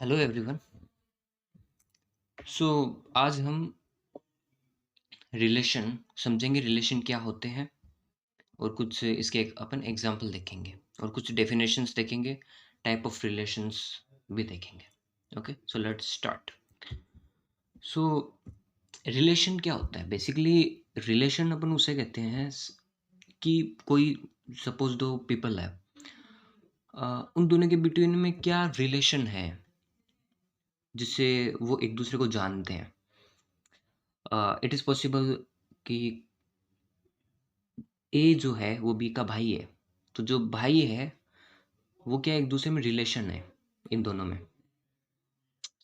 Hello everyone. सो आज हम relation समझेंगे, रिलेशन क्या होते हैं और कुछ इसके अपन एग्जांपल देखेंगे और कुछ डेफिनेशंस देखेंगे, टाइप ऑफ रिलेशंस भी देखेंगे। Okay, so let's start. So relation क्या होता है? बेसिकली रिलेशन अपन उसे कहते हैं कि कोई सपोज दो पीपल है, उन दोनों के बिटवीन में क्या रिलेशन है जिससे वो एक दूसरे को जानते हैं। इट इज़ पॉसिबल कि ए जो है वो बी का भाई है, तो जो भाई है वो क्या एक दूसरे में रिलेशन है इन दोनों में।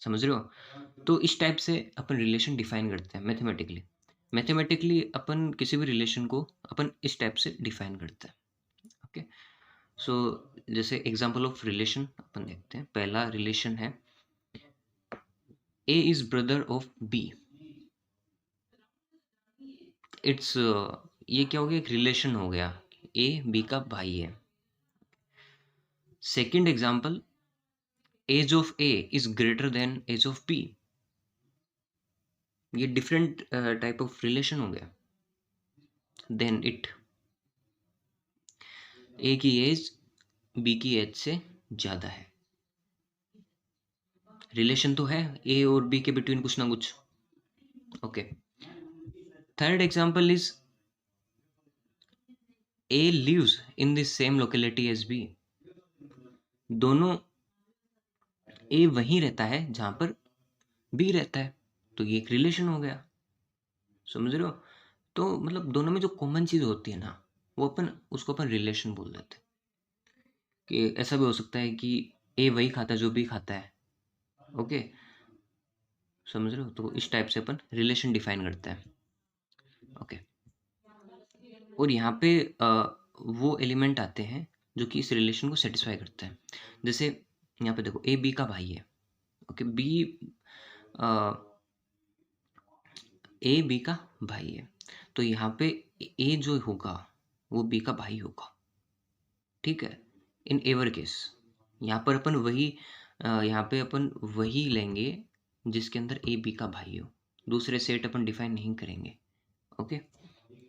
समझ रहे हो? तो इस टाइप से अपन रिलेशन डिफाइन करते हैं मैथमेटिकली। मैथमेटिकली अपन किसी भी रिलेशन को अपन इस टाइप से डिफाइन करते हैं। ओके, सो जैसे एग्जांपल ऑफ रिलेशन अपन देखते हैं। पहला रिलेशन है A is brother of B. It's ये क्या हो गया? एक रिलेशन हो गया, ए बी का भाई है। Second example, age of a is greater than age of b. ये डिफरेंट टाइप ऑफ रिलेशन हो गया। देन इट, ए की एज बी की एज से ज़्यादा है। रिलेशन तो है ए और बी के बिटवीन कुछ ना कुछ। Okay, third example is a lives in the same locality as b. दोनों, ए वहीं रहता है जहां पर बी रहता है, तो ये एक रिलेशन हो गया। समझ रहे हो? तो मतलब दोनों में जो कॉमन चीज होती है ना, वो अपन उसको अपन रिलेशन बोल देते हैं। कि ऐसा भी हो सकता है कि ए वही खाता है जो बी खाता है। ओके, समझ रहे हो? तो इस टाइप से अपन रिलेशन डिफाइन करते हैं। ओके, और यहाँ पे वो एलिमेंट आते हैं जो कि इस रिलेशन को सेटिस्फाई करते हैं। जैसे यहाँ पे देखो, ए बी का भाई है। ओके, बी ए बी का भाई है, तो यहाँ पे ए जो होगा वो बी का भाई होगा। ठीक है, इन एवर केस यहाँ पर अपन वही यहाँ पे अपन वही लेंगे जिसके अंदर ए बी का भाई हो। दूसरे सेट अपन डिफाइन नहीं करेंगे। ओके,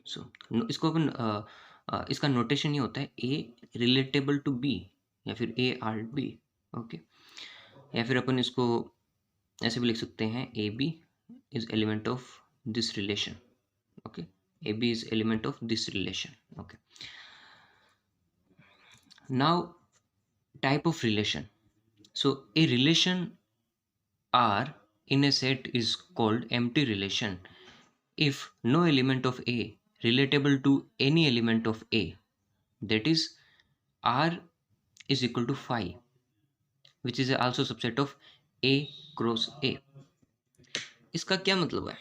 सो इसको अपन इसका नोटेशन ये होता है ए रिलेटेबल टू बी या फिर ए आर बी। ओके, या फिर अपन इसको ऐसे भी लिख सकते हैं, a b is element of this relation. Okay, a b is element of this relation. Okay, now type of relation. So a relation R in a set is called empty relation if no element of A relatable to any element of A, that is R is equal to phi, which is also subset of A cross A. इसका क्या मतलब है?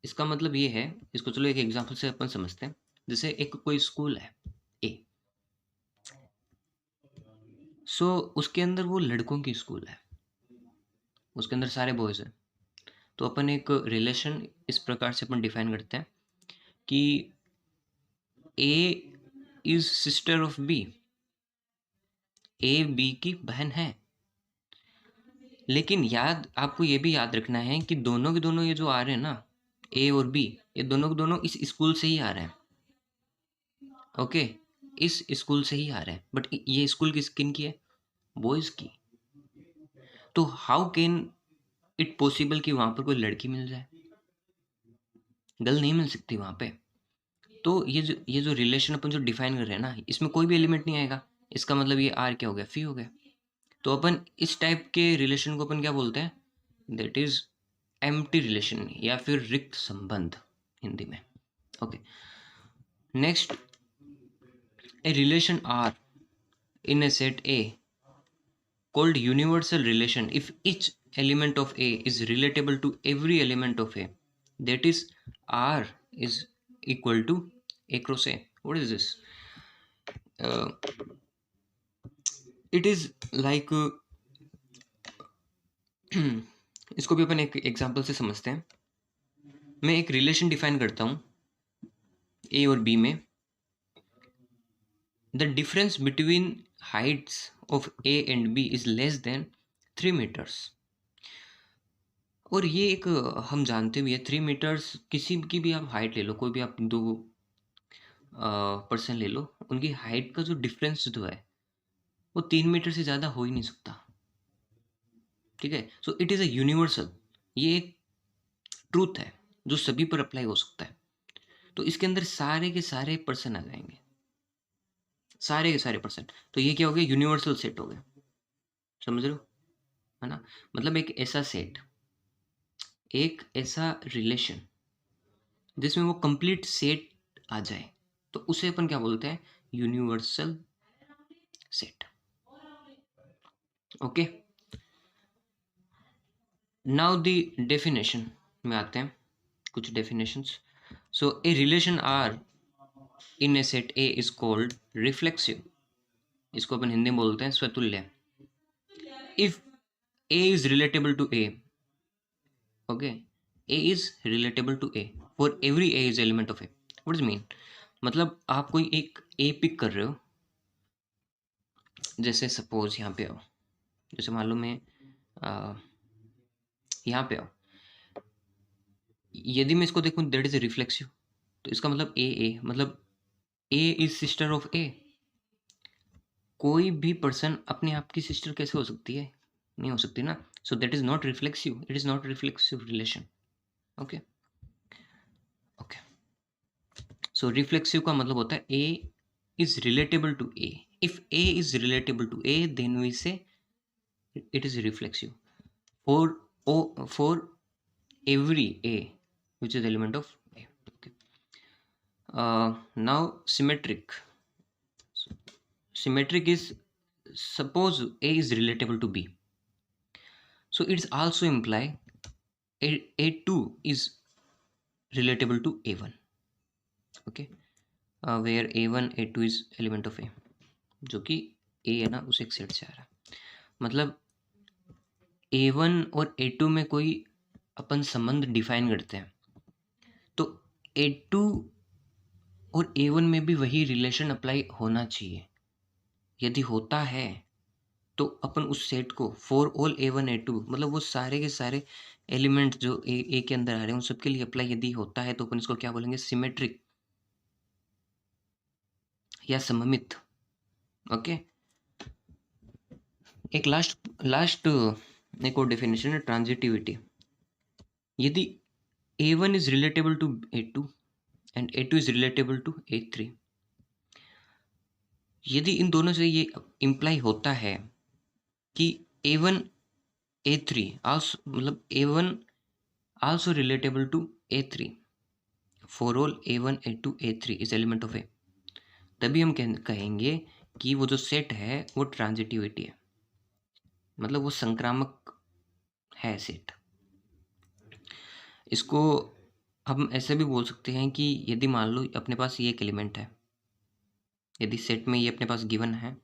इसका मतलब ये है, इसको चलो एक एग्जांपल से अपन समझते हैं। जैसे एक कोई स्कूल है ए, सो उसके अंदर वो लड़कों की स्कूल है, उसके अंदर सारे बॉयज हैं। तो अपन एक रिलेशन इस प्रकार से अपन डिफाइन करते हैं कि A is sister of B, A B की बहन है। लेकिन याद आपको ये भी याद रखना है कि दोनों के दोनों ये जो आ रहे हैं ना, ए और बी, ये दोनों के दोनों इस स्कूल से ही आ रहे हैं। ओके, इस स्कूल से ही आ रहे हैं, बट ये स्कूल किन की है? बॉयज की। तो हाउ कैन इट पॉसिबल कि वहां पर कोई लड़की मिल जाए? गर्ल नहीं मिल सकती वहां पे। तो ये जो रिलेशन अपन जो डिफाइन कर रहे हैं ना, इसमें कोई भी एलिमेंट नहीं आएगा। इसका मतलब ये आर क्या हो गया? फी हो गया। तो अपन इस टाइप के रिलेशन को अपन क्या बोलते हैं? दैट इज एम्प्टी रिलेशन या फिर रिक्त संबंध हिंदी में। Okay, next, a relation are in a set a called universal relation if each element of A is relatable to every element of A, that is R is equal to A cross A. What is this? uh, it is like इसको भी अपन एक example से समझते हैं। मैं एक relation define करता हूँ ए और बी में। The difference between heights of a and b is less than 3 metres. और ये एक हम जानते भी है 3 मीटर्स, किसी की भी आप हाइट ले लो, कोई भी आप 2 पर्सन ले लो, उनकी हाइट का जो डिफरेंस जो है वो 3 मीटर से ज़्यादा हो ही नहीं सकता। ठीक है, so it is a universal, ये एक ट्रूथ है जो सभी पर अप्लाई हो सकता है। तो इसके अंदर सारे के सारे पर्सन आ जाएंगे, सारे के सारे पर्सन। तो ये क्या हो गया, यूनिवर्सल सेट हो गया। समझ रहे हो, है ना? मतलब एक ऐसा सेट, एक ऐसा रिलेशन जिसमें वो कंप्लीट सेट आ जाए, तो उसे अपन क्या बोलते हैं, universal set. Okay, now the definition में आते हैं, कुछ definitions. So a relation are in a set A is called reflexive, इसको अपन हिंदी में बोलते हैं स्वतुल्य। If A is relatable to A, okay, A is relatable to A for every A is element of A. What is mean, मतलब आप कोई एक ए पिक कर रहे हो, जैसे सपोज यहाँ पे आओ, जैसे मान लो मैं यहाँ पे आओ, यदि मैं इसको देखूँ दैट इज ए रिफ्लेक्सिव, तो इसका मतलब ए मतलब ए इज सिस्टर ऑफ ए। कोई भी पर्सन अपने आप की सिस्टर कैसे हो सकती है, नहीं हो सकती ना। So that is not reflexive, it is not reflexive relation. Okay okay, so reflexive का मतलब होता है A is relatable to A. If A is relatable to A then we say it is reflexive for every a which is element of a. Okay. Now symmetric is, suppose a is relatable to b, so it's also imply a2 is relatable to a1. Okay, where a1 a2 is element of a, जो कि a है ना उस एक set से आ रहा है। मतलब a1 और a2 में कोई अपन संबंध डिफाइन करते हैं, तो a2 और a1 में भी वही रिलेशन अप्लाई होना चाहिए। यदि होता है तो अपन उस सेट को फॉर ऑल a1 a2, मतलब वो सारे के सारे एलिमेंट जो ए के अंदर आ रहे हैं उन सबके लिए अप्लाई यदि होता है, तो अपन इसको क्या बोलेंगे, सिमेट्रिक या सममित। ओके, एक लास्ट एक और डेफिनेशन है, ट्रांजिटिविटी। यदि a1 is relatable to a2 and a2 is relatable to a3, यदि इन दोनों से ये इम्प्लाई होता है कि a1 a3 आल्सो, मतलब a1 also relatable to a3 for all a1 a2 a3 is element of a, तभी हम कहेंगे कि वो जो सेट है वो ट्रांजिटिविटी है, मतलब वो संक्रामक है सेट। इसको हम ऐसे भी बोल सकते हैं कि यदि मान लो अपने पास ये एक एलिमेंट है, यदि सेट में ये अपने पास गिवन है,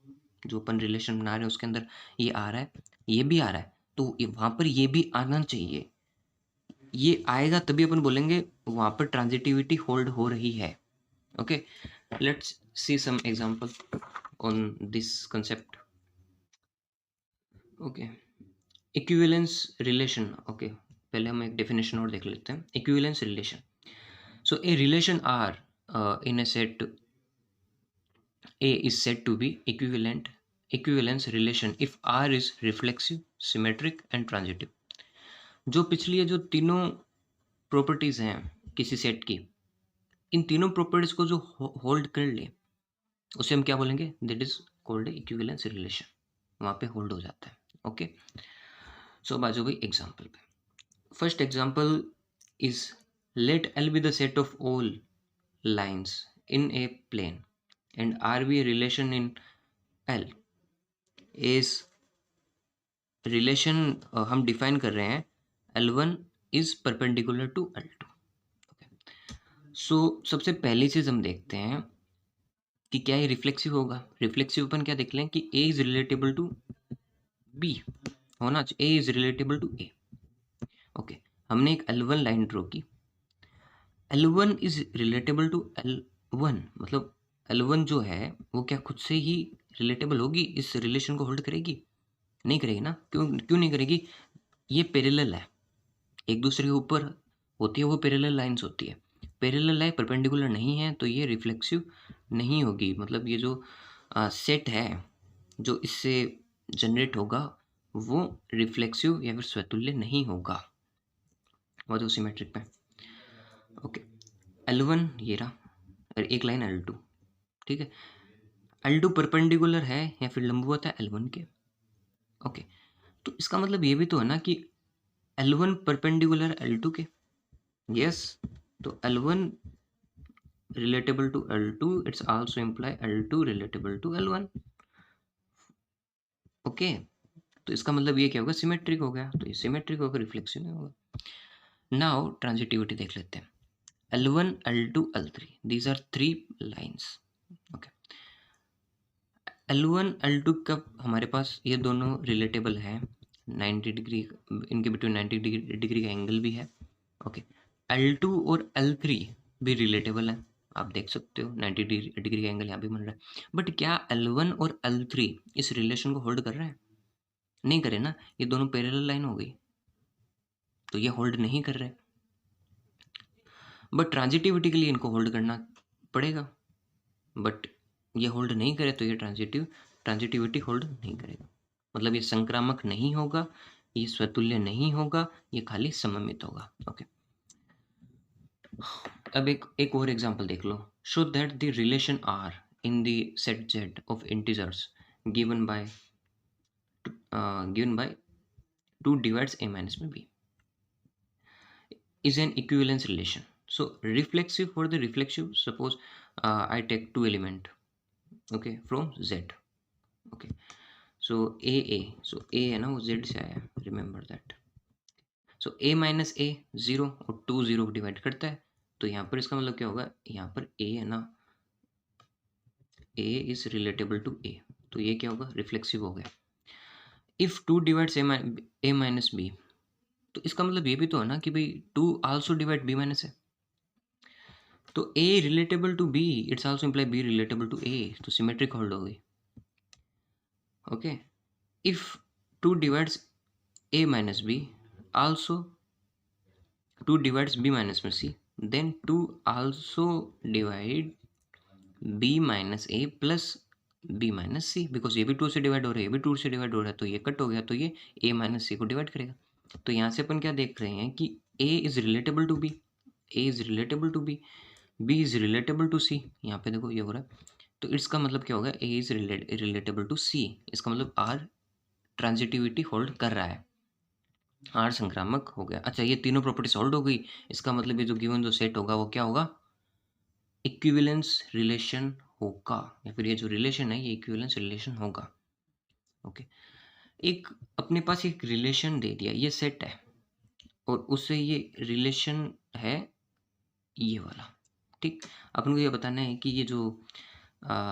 जो अपन रिलेशन बना रहे हैं उसके अंदर ये आ रहा है, ये भी आ रहा है, तो वहाँ पर ये भी आना चाहिए। ये आएगा तभी अपन बोलेंगे वहाँ पर ट्रांजिटिविटी होल्ड हो रही है। Okay, let's see some example on this concept. Okay, equivalence relation. Okay, पहले हम एक डेफिनेशन और देख लेते हैं, equivalence relation. So a relation r in a set A is said to be equivalence relation if R is reflexive, symmetric and transitive। जो पिछली जो तीनों प्रॉपर्टीज हैं किसी सेट की, इन तीनों प्रॉपर्टीज को जो होल्ड कर ले उसे हम क्या बोलेंगे, that is called equivalence relation, वहाँ पे होल्ड हो जाता है। ओके, सो अब आ जाओ भाई एग्जाम्पल पे। First example is let L be the set of all lines in a plane and R be a relation in L is relation हम डिफाइन कर रहे हैं L1 is perpendicular to L2। सो सबसे पहली चीज हम देखते हैं कि क्या ये रिफ्लेक्सिव होगा। रिफ्लेक्सिव अपन क्या देख लें कि A is relatable to B होना चाहिए, A is relatable to A। Okay, हमने एक L1 लाइन ड्रॉ की, L1 is relatable to L1, मतलब L1 जो है वो क्या खुद से ही रिलेटेबल होगी, इस रिलेशन को होल्ड करेगी। नहीं करेगी ना, क्यों नहीं करेगी? ये पैरेलल है, एक दूसरे के ऊपर होती है, वो पैरेलल लाइंस होती है। पैरेलल है, परपेंडिकुलर नहीं है, तो ये रिफ्लेक्सिव नहीं होगी। मतलब ये जो सेट है जो इससे जनरेट होगा वो रिफ्लेक्सिव या फिर स्वतुल्य नहीं होगा, वो तो सिमेट्रिक पे। ओके, L1 ये रहा और एक लाइन L2, ठीक है। L2 परपेंडिकुलर है या फिर लंबवत है L1 के। ओके, तो इसका मतलब ये भी तो है ना कि L1 परपेंडिकुलर L2 के। यस, तो L1 relatable to L2, it's also imply L2 relatable to L1। Okay, तो इसका मतलब ये क्या होगा? सिमेट्रिक हो गया, तो ये सिमेट्रिक होगा, रिफ्लेक्सिव नहीं होगा। नाउ ट्रांजिटिविटी देख लेते हैं। L1, L2, L3, these are three lines। Okay, L1, L2 का हमारे पास ये दोनों रिलेटेबल है, 90 डिग्री, इनके बिटवीन 90 डिग्री का एंगल भी है। ओके, L2 और L3 भी रिलेटेबल है, आप देख सकते हो 90 डिग्री का एंगल यहाँ भी बन रहा है। बट क्या L1 और L3 इस रिलेशन को होल्ड कर रहे हैं? नहीं करे ना, ये दोनों पैरेलल लाइन हो गई, तो ये होल्ड नहीं कर रहे। बट ट्रांजिटिविटी के लिए इनको होल्ड करना पड़ेगा, बट ये होल्ड नहीं करे तो ये ट्रांजिटिविटी होल्ड नहीं करेगा। मतलब ये संक्रामक नहीं होगा, ये स्वतुल्य नहीं होगा, ये खाली सममित होगा। ओके, अब एक और एग्जांपल देख लो। Show that the relation are in the set Z of integers given by 2 divides a minus b is an equivalence relation. So reflexive, for the reflexive, suppose I take 2 element, okay, from Z। okay, so so a है ना, वो Z से आया, remember that। so a minus a 0 और 2 0 को divide करता है, तो यहाँ पर इसका मतलब क्या होगा? यहाँ पर a है ना, a is relatable to a, तो ये क्या होगा? रिफ्लेक्सिव हो गया। If 2 divides a minus b, तो इसका मतलब ये भी तो है ना कि भाई 2 आल्सो डिवाइड b माइनस है, तो a relatable to b, it's also imply b relatable to a, तो सिमेट्रिक होल्ड हो गई। Okay, if 2 divides a minus b, also 2 divides b minus c, then 2 also divide b minus a plus b minus c, because ये भी 2 से divide हो रहा है, ये भी 2 से डिवाइड हो रहा है, तो ये कट हो गया, तो ये a minus c को डिवाइड करेगा। तो यहाँ से अपन क्या देख रहे हैं कि a is relatable to b, a is relatable to b, b is relatable to c। यहाँ पे देखो ये हो रहा है, तो इसका मतलब क्या होगा? a is relatable to c, इसका मतलब r ट्रांजिटिविटी होल्ड कर रहा है, r संक्रामक हो गया। अच्छा, ये तीनों प्रॉपर्टी होल्ड हो गई, इसका मतलब ये जो गिवन जो सेट होगा वो क्या होगा? इक्विवेलेंस रिलेशन होगा, या फिर ये जो रिलेशन है ये इक्विवेलेंस रिलेशन होगा। ओके, एक अपने पास एक रिलेशन दे दिया, ये सेट है और उससे ये रिलेशन है ये वाला, ठीक। अपन को ये बताना है कि ये जो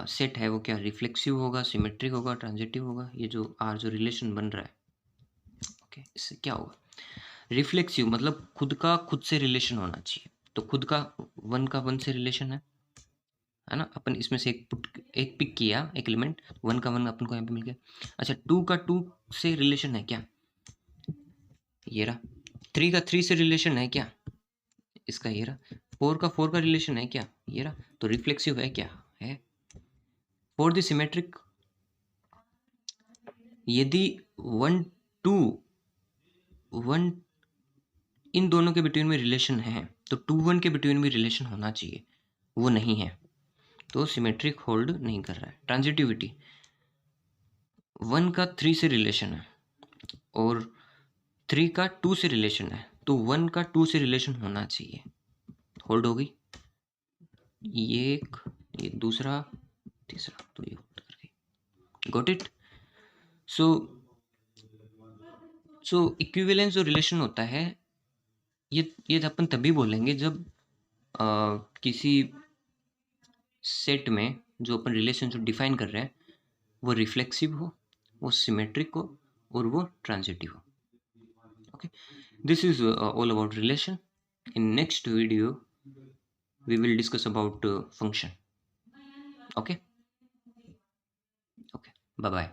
सेट है वो क्या रिफ्लेक्सिव होगा, सिमेट्रिक होगा, ट्रांजिटिव होगा। ये जो आर जो रिलेशन बन रहा है, ओके, इससे क्या होगा? रिफ्लेक्सिव मतलब खुद का खुद से रिलेशन होना चाहिए, तो खुद का वन से रिलेशन है ना। अपन इसमें से एक पिक किया एक एलिमेंट, 1 का 1 अपन को यहाँ पे मिल गया। अच्छा, 2 का 2 से रिलेशन है क्या? ये रहा। 3 का 3 से रिलेशन है क्या? इसका ये रहा। 4 का 4 का रिलेशन है क्या? ये रहा। तो रिफ्लेक्सिव है क्या? है। फॉर द सिमेट्रिक, यदि 1 2 1 इन दोनों के बिटवीन में रिलेशन है, तो 2 1 के बिटवीन में रिलेशन होना चाहिए, वो नहीं है, तो सिमेट्रिक होल्ड नहीं कर रहा है। ट्रांजिटिविटी, 1 का 3 से रिलेशन है और 3 का 2 से रिलेशन है, तो 1 का 2 से रिलेशन होना चाहिए, होल्ड हो गई। ये एक, ये दूसरा, तीसरा, तो ये होल्ड कर गई। Got it? सो इक्विवेलेंस जो रिलेशन होता है, ये अपन तभी बोलेंगे जब किसी सेट में जो अपन रिलेशन जो डिफाइन कर रहे हैं वो रिफ्लेक्सिव हो, वो सिमेट्रिक हो और वो ट्रांजिटिव हो। okay, this is all about relation. In next video we will discuss about function. Okay, bye bye.